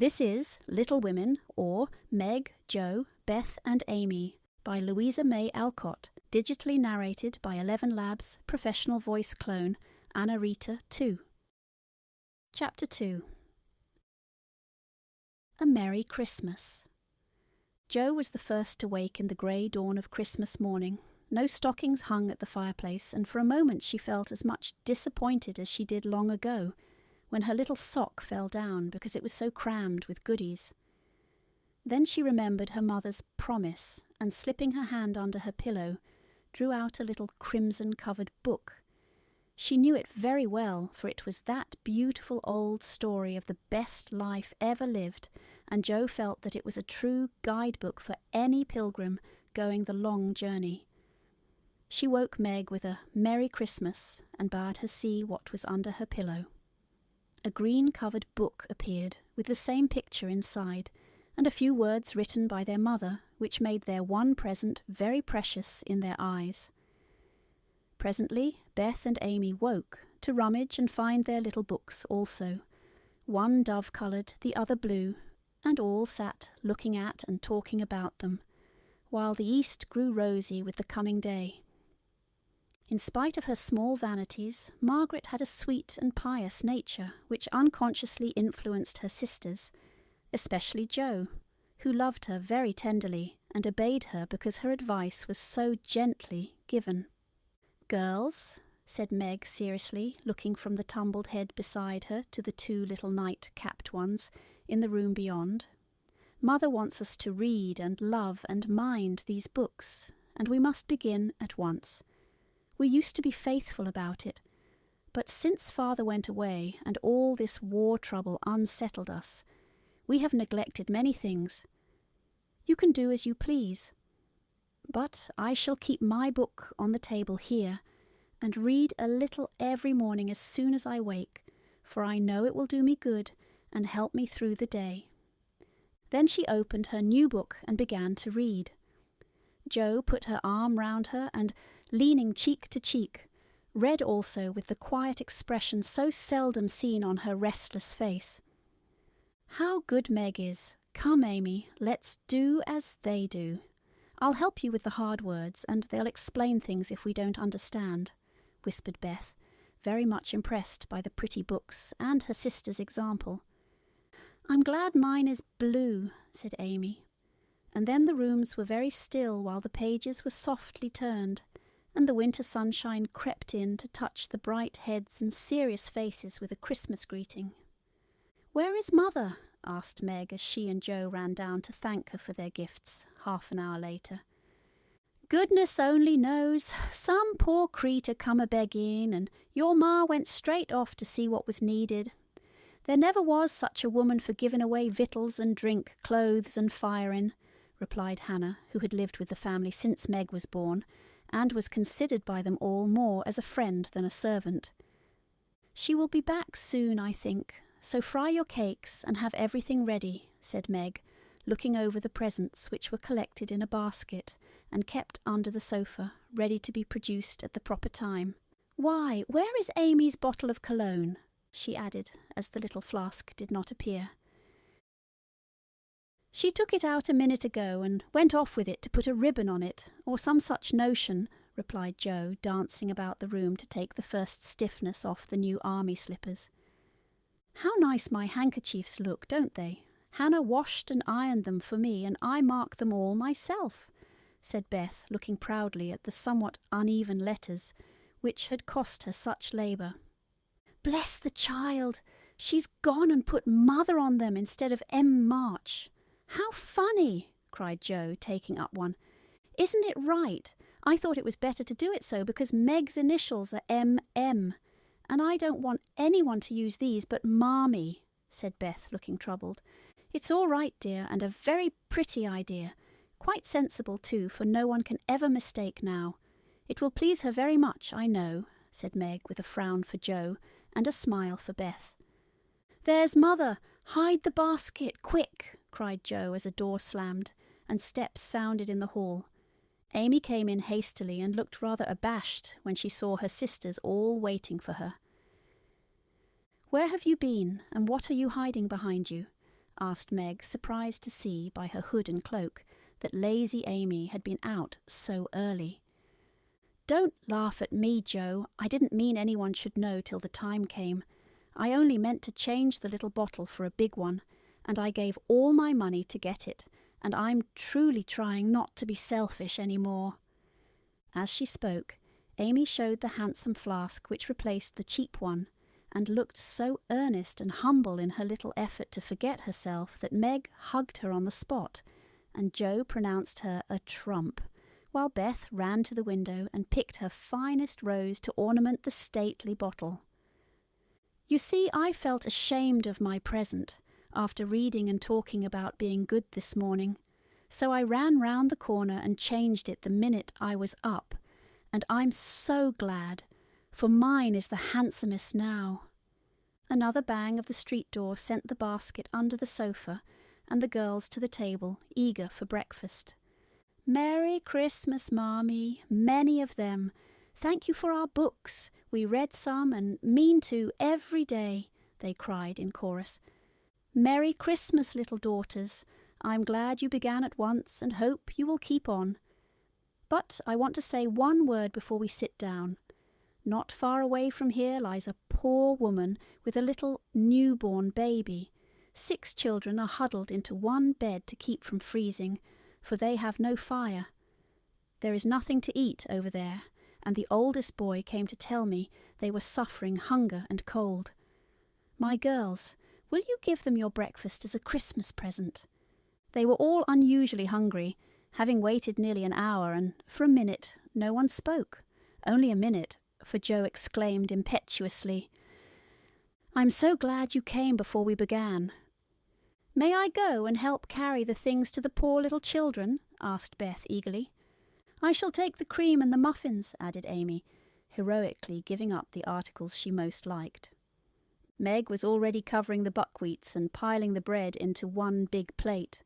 This is Little Women, or Meg, Jo, Beth and Amy, by Louisa May Alcott, digitally narrated by ElevenLabs professional voice clone Anna Rita 2. Chapter 2. A Merry Christmas. Jo was the first to wake in the grey dawn of Christmas morning. No stockings hung at the fireplace, and for a moment she felt as much disappointed as she did long ago, when her little sock fell down because it was so crammed with goodies. Then she remembered her mother's promise, and slipping her hand under her pillow, drew out a little crimson-covered book. She knew it very well, for it was that beautiful old story of the best life ever lived, and Jo felt that it was a true guidebook for any pilgrim going the long journey. She woke Meg with a Merry Christmas and bade her see what was under her pillow. A green-covered book appeared, with the same picture inside, and a few words written by their mother, which made their one present very precious in their eyes. Presently Beth and Amy woke, to rummage and find their little books also, one dove-coloured, the other blue, and all sat looking at and talking about them, while the east grew rosy with the coming day. In spite of her small vanities, Margaret had a sweet and pious nature, which unconsciously influenced her sisters, especially Jo, who loved her very tenderly and obeyed her because her advice was so gently given. "Girls," said Meg seriously, looking from the tumbled head beside her to the two little night-capped ones in the room beyond, "Mother wants us to read and love and mind these books, and we must begin at once. We used to be faithful about it, but since Father went away and all this war trouble unsettled us, we have neglected many things. You can do as you please, but I shall keep my book on the table here and read a little every morning as soon as I wake, for I know it will do me good and help me through the day." Then she opened her new book and began to read. Jo put her arm round her and, leaning cheek to cheek, read also with the quiet expression so seldom seen on her restless face. "How good Meg is! Come, Amy, let's do as they do. I'll help you with the hard words, and they'll explain things if we don't understand," whispered Beth, very much impressed by the pretty books and her sister's example. "I'm glad mine is blue," said Amy. And then the rooms were very still while the pages were softly turned, and the winter sunshine crept in to touch the bright heads and serious faces with a Christmas greeting. "Where is Mother?" asked Meg as she and Jo ran down to thank her for their gifts, half an hour later. "Goodness only knows. Some poor creetur come a-begging, and your ma went straight off to see what was needed. There never was such a woman for giving away victuals and drink, clothes and firing," replied Hannah, who had lived with the family since Meg was born, and was considered by them all more as a friend than a servant. "She will be back soon, I think, so fry your cakes and have everything ready," said Meg, looking over the presents which were collected in a basket and kept under the sofa, ready to be produced at the proper time. "Why, where is Amy's bottle of cologne?" she added, as the little flask did not appear. "She took it out a minute ago and went off with it to put a ribbon on it, or some such notion," replied Jo, dancing about the room to take the first stiffness off the new army slippers. "How nice my handkerchiefs look, don't they? Hannah washed and ironed them for me, and I marked them all myself," said Beth, looking proudly at the somewhat uneven letters, which had cost her such labour. "Bless the child! She's gone and put Mother on them instead of M. March. How funny!" cried Jo, taking up one. "Isn't it right? I thought it was better to do it so because Meg's initials are M.M., and I don't want anyone to use these but Marmee," said Beth, looking troubled. "It's all right, dear, and a very pretty idea. Quite sensible, too, for no one can ever mistake now. It will please her very much, I know," said Meg, with a frown for Jo and a smile for Beth. "There's Mother! Hide the basket, quick!" cried Jo as a door slammed, and steps sounded in the hall. Amy came in hastily and looked rather abashed when she saw her sisters all waiting for her. "Where have you been, and what are you hiding behind you? asked Meg, surprised to see by her hood and cloak that lazy Amy had been out so early. "Don't laugh at me, Joe. I didn't mean anyone should know till the time came. I only meant to change the little bottle for a big one, and I gave all my money to get it, and I'm truly trying not to be selfish any more." As she spoke, Amy showed the handsome flask which replaced the cheap one, and looked so earnest and humble in her little effort to forget herself that Meg hugged her on the spot, and Joe pronounced her a trump, while Beth ran to the window and picked her finest rose to ornament the stately bottle. You see, I felt ashamed of my present, after reading and talking about being good this morning, so I ran round the corner and changed it the minute I was up, and I'm so glad, for mine is the handsomest now. Another bang of the street door sent the basket under the sofa, and the girls to the table, eager for breakfast. "Merry Christmas, Marmee, many of them. Thank you for our books. We read some and mean to every day," they cried in chorus. "Merry Christmas, little daughters. I'm glad you began at once and hope you will keep on. But I want to say one word before we sit down. Not far away from here lies a poor woman with a little newborn baby. 6 children are huddled into one bed to keep from freezing, for they have no fire. There is nothing to eat over there, and the oldest boy came to tell me they were suffering hunger and cold. My girls, will you give them your breakfast as a Christmas present?" They were all unusually hungry, having waited nearly an hour, and for a minute no one spoke. Only a minute, for Joe exclaimed impetuously, "I'm so glad you came before we began." "May I go and help carry the things to the poor little children?" asked Beth eagerly. "I shall take the cream and the muffins," added Amy, heroically giving up the articles she most liked. Meg was already covering the buckwheats and piling the bread into one big plate.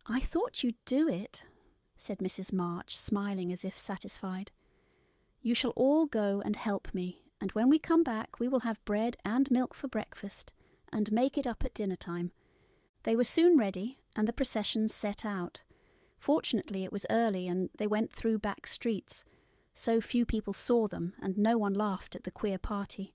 "I thought you'd do it," said Mrs. March, smiling as if satisfied. "You shall all go and help me, and when we come back we will have bread and milk for breakfast, and make it up at dinner time." They were soon ready, and the procession set out. Fortunately it was early, and they went through back streets. So few people saw them, and no one laughed at the queer party.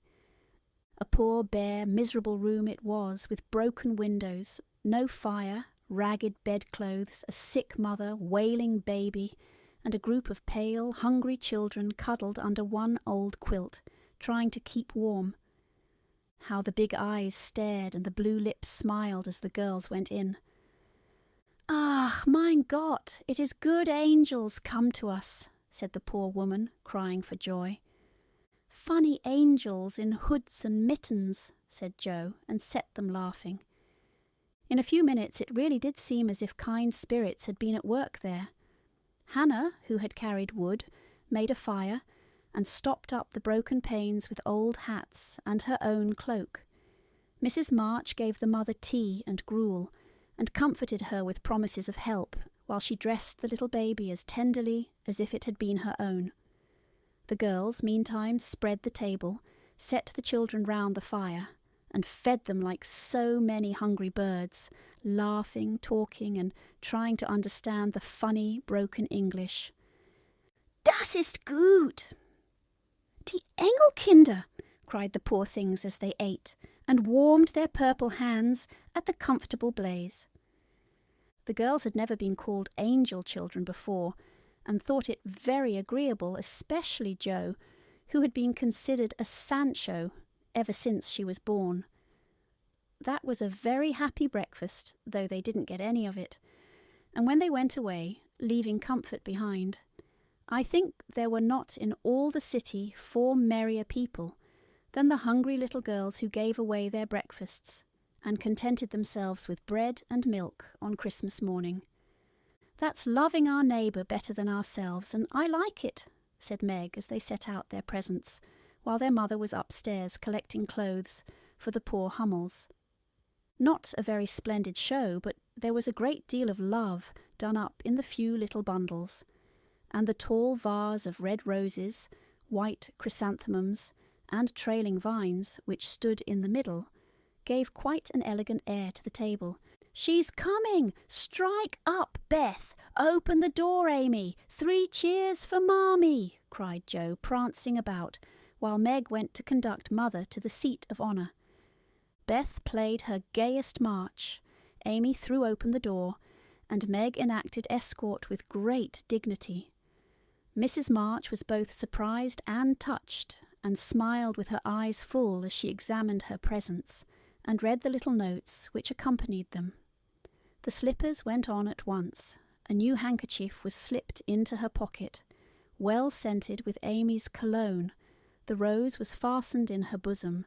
A poor, bare, miserable room it was, with broken windows, no fire, ragged bedclothes, a sick mother, wailing baby, and a group of pale, hungry children cuddled under one old quilt, trying to keep warm. How the big eyes stared and the blue lips smiled as the girls went in. "Ach, mein Gott, it is good angels come to us," said the poor woman, crying for joy. "Funny angels in hoods and mittens," said Joe, and set them laughing. In a few minutes it really did seem as if kind spirits had been at work there. Hannah, who had carried wood, made a fire, and stopped up the broken panes with old hats and her own cloak. Mrs. March gave the mother tea and gruel, and comforted her with promises of help, while she dressed the little baby as tenderly as if it had been her own. The girls, meantime, spread the table, set the children round the fire, and fed them like so many hungry birds, laughing, talking, and trying to understand the funny, broken English. "Das ist gut!" "Die Engelkinder!" cried the poor things as they ate, and warmed their purple hands at the comfortable blaze. The girls had never been called angel children before, and thought it very agreeable, especially Jo, who had been considered a Sancho ever since she was born. That was a very happy breakfast, though they didn't get any of it, and when they went away, leaving comfort behind, I think there were not in all the city 4 merrier people than the hungry little girls who gave away their breakfasts and contented themselves with bread and milk on Christmas morning. "That's loving our neighbour better than ourselves, and I like it," said Meg as they set out their presents, while their mother was upstairs collecting clothes for the poor Hummels. Not a very splendid show, but there was a great deal of love done up in the few little bundles, and the tall vase of red roses, white chrysanthemums, and trailing vines, which stood in the middle, gave quite an elegant air to the table. "She's coming! Strike up, Beth! Open the door, Amy! 3 cheers for Marmee!" cried Joe, prancing about, while Meg went to conduct Mother to the seat of honour. Beth played her gayest march, Amy threw open the door, and Meg enacted escort with great dignity. Mrs. March was both surprised and touched, and smiled with her eyes full as she examined her presents, and read the little notes which accompanied them. The slippers went on at once. A new handkerchief was slipped into her pocket, well scented with Amy's cologne. The rose was fastened in her bosom,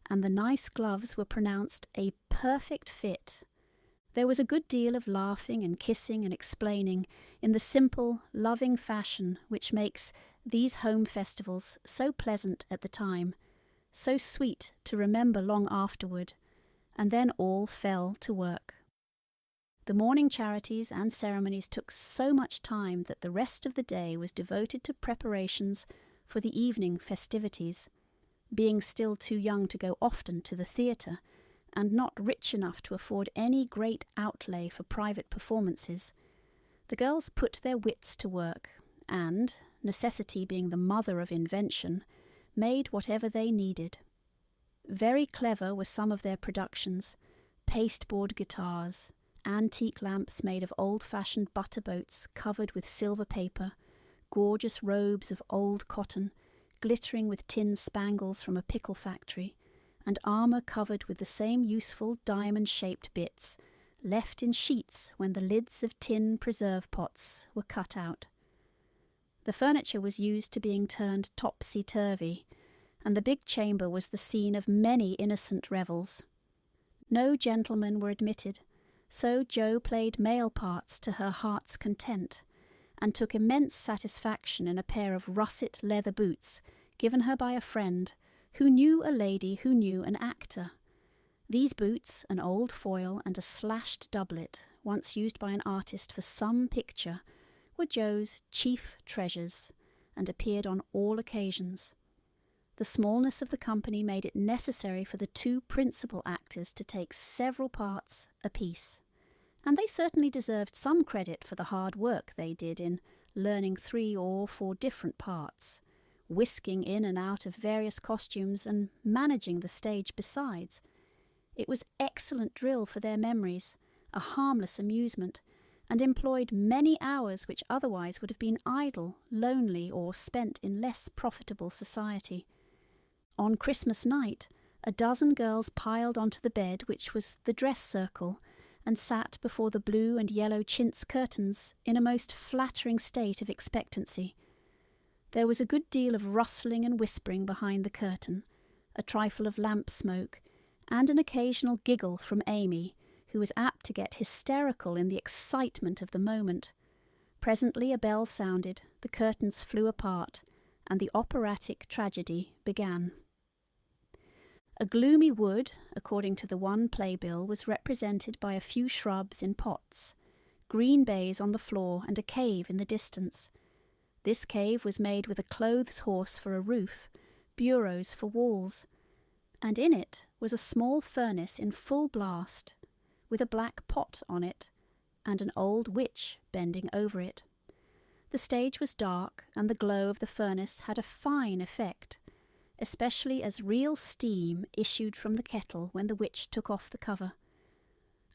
and the nice gloves were pronounced a perfect fit. There was a good deal of laughing and kissing and explaining in the simple, loving fashion which makes these home festivals so pleasant at the time, so sweet to remember long afterward, and then all fell to work. The morning charities and ceremonies took so much time that the rest of the day was devoted to preparations for the evening festivities. Being still too young to go often to the theatre, and not rich enough to afford any great outlay for private performances, the girls put their wits to work, and, necessity being the mother of invention, made whatever they needed. Very clever were some of their productions: pasteboard guitars, antique lamps made of old-fashioned butter-boats covered with silver paper, gorgeous robes of old cotton, glittering with tin spangles from a pickle factory, and armour covered with the same useful diamond-shaped bits, left in sheets when the lids of tin preserve pots were cut out. The furniture was used to being turned topsy-turvy, and the big chamber was the scene of many innocent revels. No gentlemen were admitted, so Jo played male parts to her heart's content, and took immense satisfaction in a pair of russet leather boots given her by a friend who knew a lady who knew an actor. These boots, an old foil, and a slashed doublet, once used by an artist for some picture, were Jo's chief treasures, and appeared on all occasions. The smallness of the company made it necessary for the 2 principal actors to take several parts apiece, and they certainly deserved some credit for the hard work they did in learning 3 or 4 different parts, whisking in and out of various costumes, and managing the stage besides. It was excellent drill for their memories, a harmless amusement, and employed many hours which otherwise would have been idle, lonely, or spent in less profitable society. On Christmas night, a dozen girls piled onto the bed which was the dress circle, and sat before the blue and yellow chintz curtains in a most flattering state of expectancy. There was a good deal of rustling and whispering behind the curtain, a trifle of lamp smoke, and an occasional giggle from Amy, who was apt to get hysterical in the excitement of the moment. Presently a bell sounded, the curtains flew apart, and the operatic tragedy began. A gloomy wood, according to the one playbill, was represented by a few shrubs in pots, green baize on the floor, and a cave in the distance. This cave was made with a clothes horse for a roof, bureaus for walls, and in it was a small furnace in full blast, with a black pot on it, and an old witch bending over it. The stage was dark, and the glow of the furnace had a fine effect, especially as real steam issued from the kettle when the witch took off the cover.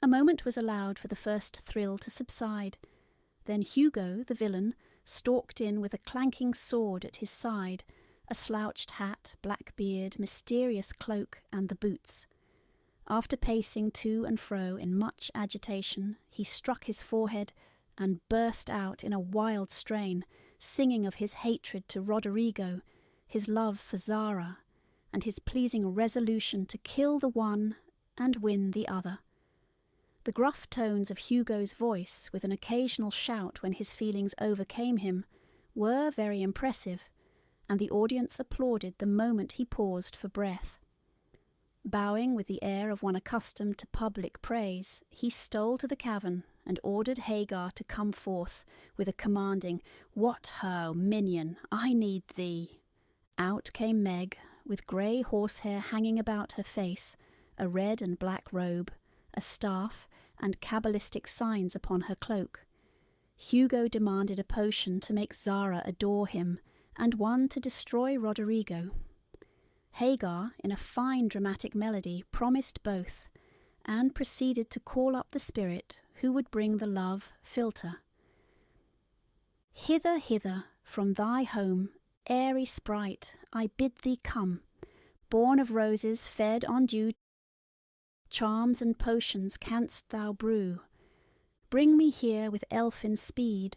A moment was allowed for the first thrill to subside. Then Hugo, the villain, stalked in with a clanking sword at his side, a slouched hat, black beard, mysterious cloak, and the boots. After pacing to and fro in much agitation, he struck his forehead and burst out in a wild strain, singing of his hatred to Roderigo, his love for Zara, and his pleasing resolution to kill the one and win the other. The gruff tones of Hugo's voice, with an occasional shout when his feelings overcame him, were very impressive, and the audience applauded the moment he paused for breath. Bowing with the air of one accustomed to public praise, he stole to the cavern and ordered Hagar to come forth with a commanding, "What ho, minion, I need thee." Out came Meg, with grey horsehair hanging about her face, a red and black robe, a staff, and cabalistic signs upon her cloak. Hugo demanded a potion to make Zara adore him, and one to destroy Roderigo. Hagar, in a fine dramatic melody, promised both, and proceeded to call up the spirit who would bring the love philtre. Hither, hither, from thy home, airy sprite, I bid thee come, born of roses fed on dew, charms and potions canst thou brew. Bring me here with elfin speed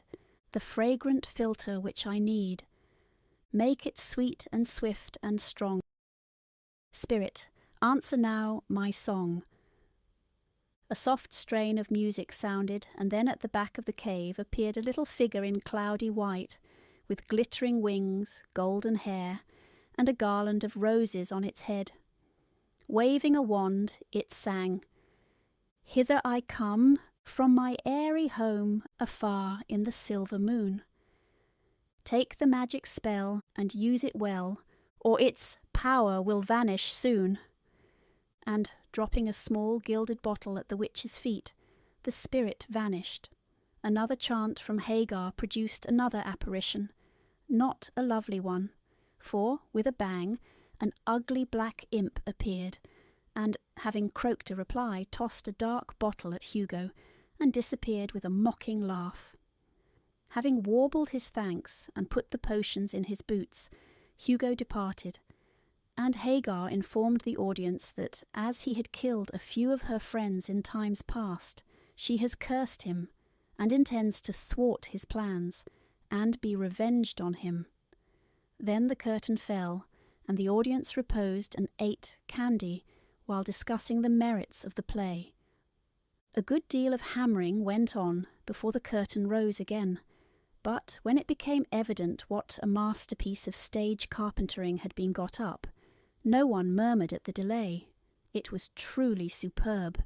the fragrant philtre which I need. Make it sweet and swift and strong. Spirit, answer now my song. A soft strain of music sounded, and then at the back of the cave appeared a little figure in cloudy white, with glittering wings, golden hair, and a garland of roses on its head. Waving a wand, it sang, "Hither I come, from my airy home afar in the silver moon. Take the magic spell and use it well, or its power will vanish soon." And, dropping a small gilded bottle at the witch's feet, the spirit vanished. Another chant from Hagar produced another apparition, not a lovely one, for, with a bang, an ugly black imp appeared, and, having croaked a reply, tossed a dark bottle at Hugo, and disappeared with a mocking laugh. Having warbled his thanks and put the potions in his boots, Hugo departed, and Hagar informed the audience that, as he had killed a few of her friends in times past, she has cursed him, and intends to thwart his plans, and be revenged on him. Then the curtain fell, and the audience reposed and ate candy while discussing the merits of the play. A good deal of hammering went on before the curtain rose again, but when it became evident what a masterpiece of stage carpentering had been got up, no one murmured at the delay. It was truly superb.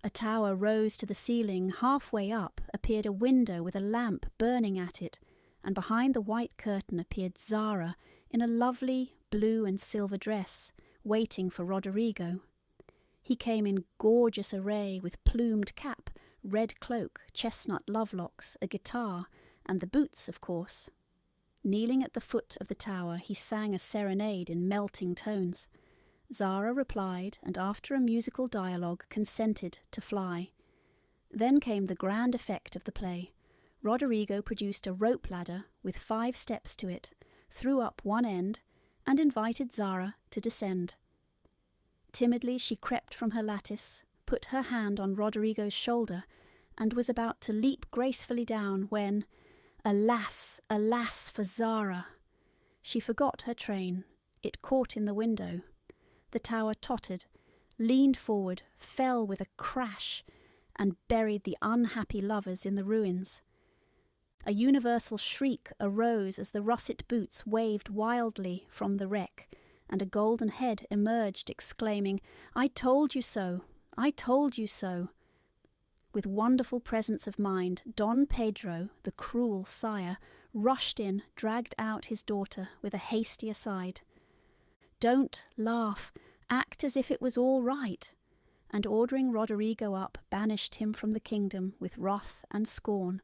A tower rose to the ceiling. Halfway up appeared a window with a lamp burning at it, and behind the white curtain appeared Zara in a lovely blue and silver dress, waiting for Roderigo. He came in gorgeous array with plumed cap, red cloak, chestnut lovelocks, a guitar, and the boots, of course. Kneeling at the foot of the tower, he sang a serenade in melting tones. Zara replied, and after a musical dialogue consented to fly. Then came the grand effect of the play. Roderigo produced a rope ladder with 5 steps to it, threw up one end, and invited Zara to descend. Timidly she crept from her lattice, put her hand on Roderigo's shoulder, and was about to leap gracefully down when, alas, alas for Zara! She forgot her train. It caught in the window. The tower tottered, leaned forward, fell with a crash, and buried the unhappy lovers in the ruins. A universal shriek arose as the russet boots waved wildly from the wreck, and a golden head emerged, exclaiming, "I told you so! I told you so!" With wonderful presence of mind, Don Pedro, the cruel sire, rushed in, dragged out his daughter with a hasty aside. "Don't laugh, act as if it was all right," and ordering Roderigo up, banished him from the kingdom with wrath and scorn.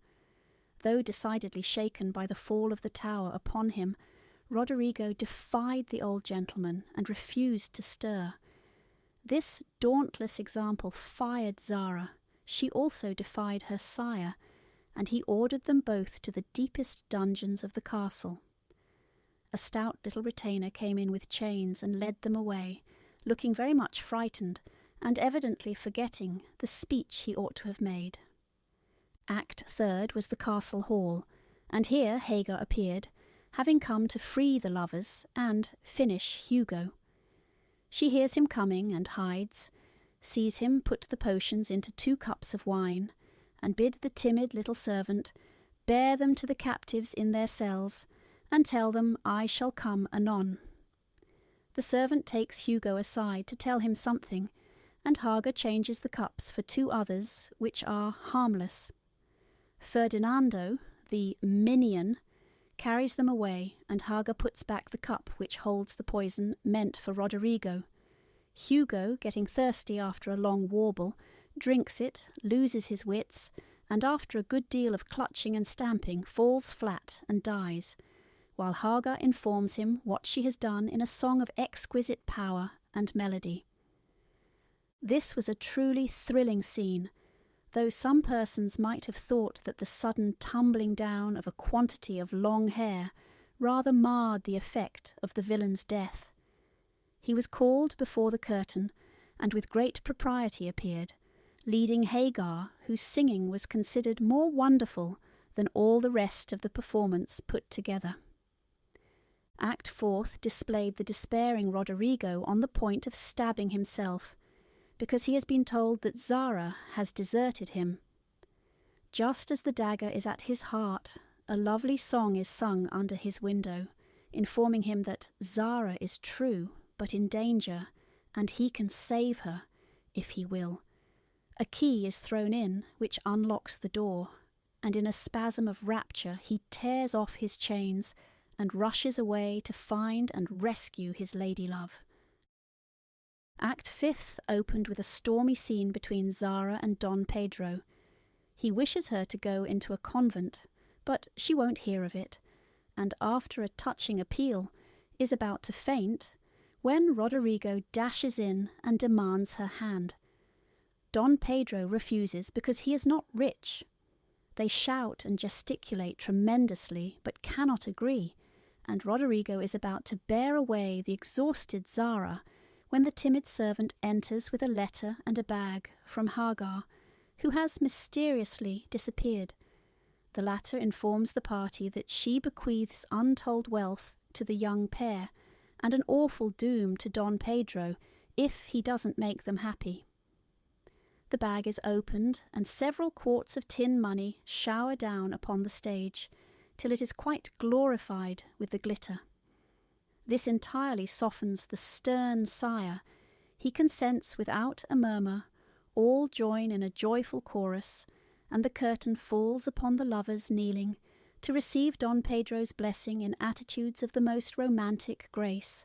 Though decidedly shaken by the fall of the tower upon him, Roderigo defied the old gentleman and refused to stir. This dauntless example fired Zara. She also defied her sire, and he ordered them both to the deepest dungeons of the castle. A stout little retainer came in with chains and led them away, looking very much frightened, and evidently forgetting the speech he ought to have made. Act 3rd was the castle hall, and here Hagar appeared, having come to free the lovers and finish Hugo. She hears him coming and hides, sees him put the potions into 2 cups of wine, and bid the timid little servant bear them to the captives in their cells, and tell them I shall come anon. The servant takes Hugo aside to tell him something, and Hagar changes the cups for 2 others, which are harmless. Ferdinando, the minion, carries them away, and Hagar puts back the cup which holds the poison meant for Roderigo. Hugo, getting thirsty after a long warble, drinks it, loses his wits, and after a good deal of clutching and stamping falls flat and dies, while Hagar informs him what she has done in a song of exquisite power and melody. This was a truly thrilling scene, though some persons might have thought that the sudden tumbling down of a quantity of long hair rather marred the effect of the villain's death. He was called before the curtain, and with great propriety appeared, leading Hagar, whose singing was considered more wonderful than all the rest of the performance put together. Act Fourth displayed the despairing Roderigo on the point of stabbing himself, because he has been told that Zara has deserted him. Just as the dagger is at his heart, a lovely song is sung under his window, informing him that Zara is true, but in danger, and he can save her, if he will. A key is thrown in, which unlocks the door, and in a spasm of rapture he tears off his chains and rushes away to find and rescue his lady-love. Act Fifth opened with a stormy scene between Zara and Don Pedro. He wishes her to go into a convent, but she won't hear of it, and after a touching appeal, is about to faint, when Roderigo dashes in and demands her hand. Don Pedro refuses because he is not rich. They shout and gesticulate tremendously, but cannot agree, and Roderigo is about to bear away the exhausted Zara, when the timid servant enters with a letter and a bag from Hagar, who has mysteriously disappeared. The latter informs the party that she bequeaths untold wealth to the young pair, and an awful doom to Don Pedro if he doesn't make them happy. The bag is opened, and several quarts of tin money shower down upon the stage, till it is quite glorified with the glitter. This entirely softens the stern sire. He consents without a murmur, all join in a joyful chorus, and the curtain falls upon the lovers kneeling to receive Don Pedro's blessing in attitudes of the most romantic grace.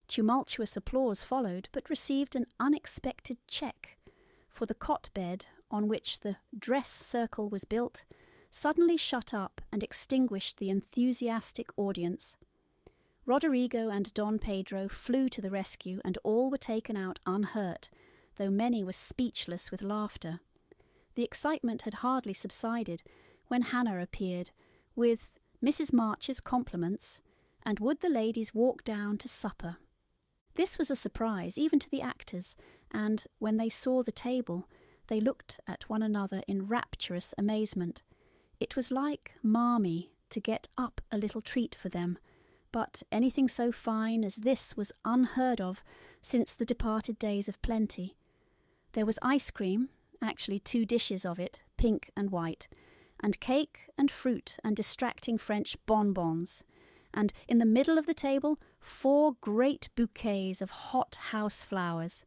Tumultuous applause followed, but received an unexpected check, for the cot-bed on which the dress circle was built suddenly shut up and extinguished the enthusiastic audience. Roderigo and Don Pedro flew to the rescue, and all were taken out unhurt, though many were speechless with laughter. The excitement had hardly subsided when Hannah appeared, with Mrs. March's compliments, and would the ladies walk down to supper. This was a surprise even to the actors, and when they saw the table, they looked at one another in rapturous amazement. It was like Marmee to get up a little treat for them, but anything so fine as this was unheard of since the departed days of plenty. There was ice cream, actually 2 dishes of it, pink and white, and cake and fruit and distracting French bonbons, and in the middle of the table 4 great bouquets of hot house flowers.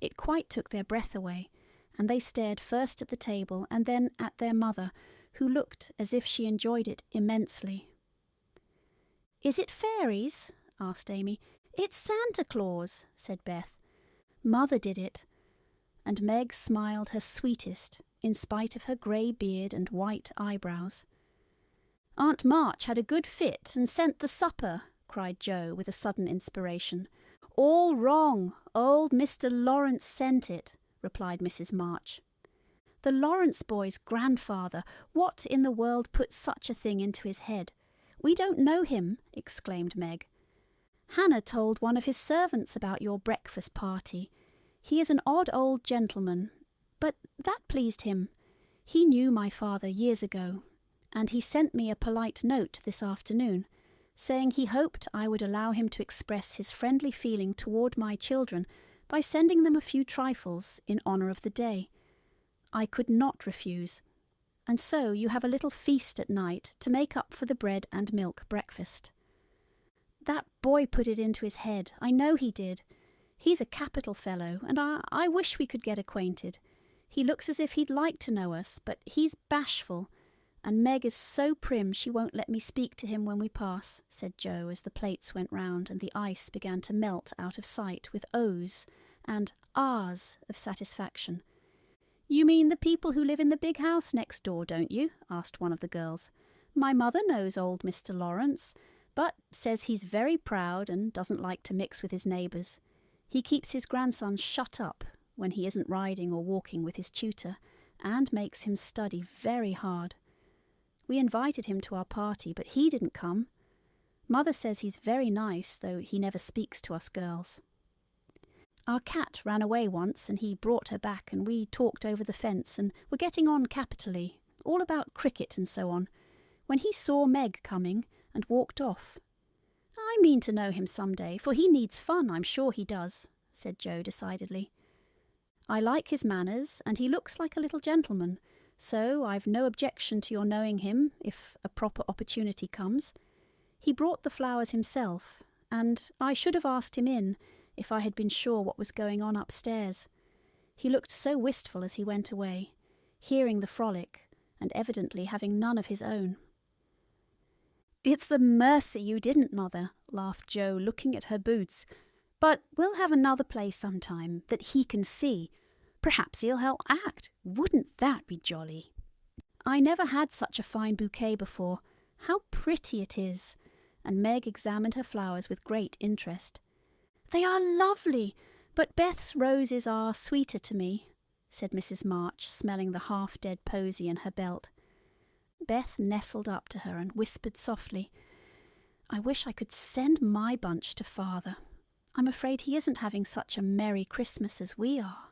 It quite took their breath away, and they stared first at the table and then at their mother, who looked as if she enjoyed it immensely. "Is it fairies?" asked Amy. "It's Santa Claus," said Beth. "Mother did it," and Meg smiled her sweetest, in spite of her grey beard and white eyebrows. "Aunt March had a good fit and sent the supper," cried Jo with a sudden inspiration. "All wrong. Old Mr. Lawrence sent it," replied Mrs. March. "The Lawrence boy's grandfather! What in the world put such a thing into his head? We don't know him," exclaimed Meg. "Hannah told one of his servants about your breakfast party. He is an odd old gentleman, but that pleased him. He knew my father years ago, and he sent me a polite note this afternoon, saying he hoped I would allow him to express his friendly feeling toward my children by sending them a few trifles in honour of the day. I could not refuse, and so you have a little feast at night to make up for the bread and milk breakfast." "That boy put it into his head, I know he did. He's a capital fellow, and I wish we could get acquainted. He looks as if he'd like to know us, but he's bashful, and Meg is so prim she won't let me speak to him when we pass," said Jo as the plates went round and the ice began to melt out of sight with O's and R's of satisfaction. "You mean the people who live in the big house next door, don't you?" asked one of the girls. "My mother knows old Mr. Lawrence, but says he's very proud and doesn't like to mix with his neighbours. He keeps his grandson shut up when he isn't riding or walking with his tutor, and makes him study very hard. We invited him to our party, but he didn't come. Mother says he's very nice, though he never speaks to us girls. Our cat ran away once, and he brought her back, and we talked over the fence, and were getting on capitally, all about cricket and so on, when he saw Meg coming and walked off. I mean to know him some day, for he needs fun, I'm sure he does," said Jo decidedly. "I like his manners, and he looks like a little gentleman, so I've no objection to your knowing him if a proper opportunity comes. He brought the flowers himself, and I should have asked him in if I had been sure what was going on upstairs. He looked so wistful as he went away, hearing the frolic, and evidently having none of his own." "It's a mercy you didn't, Mother," laughed Jo, looking at her boots. "But we'll have another play sometime that he can see. Perhaps he'll help act. Wouldn't that be jolly?" "I never had such a fine bouquet before. How pretty it is!" And Meg examined her flowers with great interest. "They are lovely, but Beth's roses are sweeter to me," said Mrs. March, smelling the half-dead posy in her belt. Beth nestled up to her and whispered softly, "I wish I could send my bunch to Father. I'm afraid he isn't having such a merry Christmas as we are."